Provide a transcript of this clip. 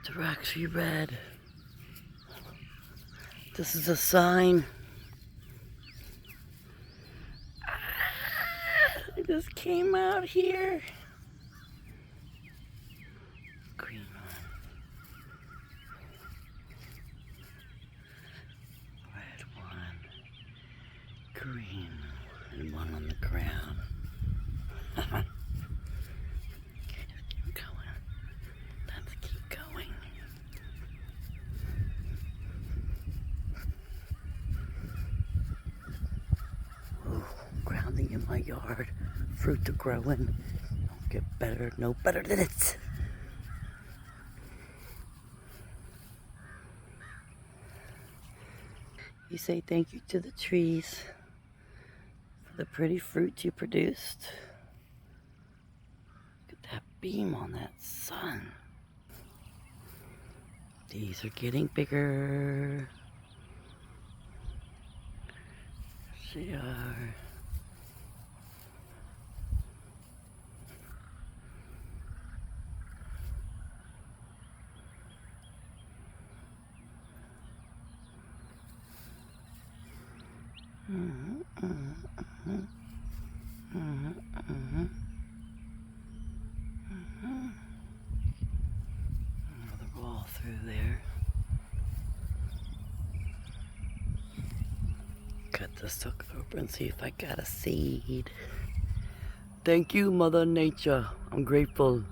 They're actually red. This is a sign. I just came out here. Green one. Red one. Green. And one on the ground. Keep going. Let's keep going. Ooh, grounding in my yard. Fruit to growing. Don't get better, no better than it. You say thank you to the trees for the pretty fruit you produced. Look at that beam on that sun. These are getting bigger. They are. Another ball through there. Cut the sucker open, see if I got a seed. Thank you, Mother Nature. I'm grateful.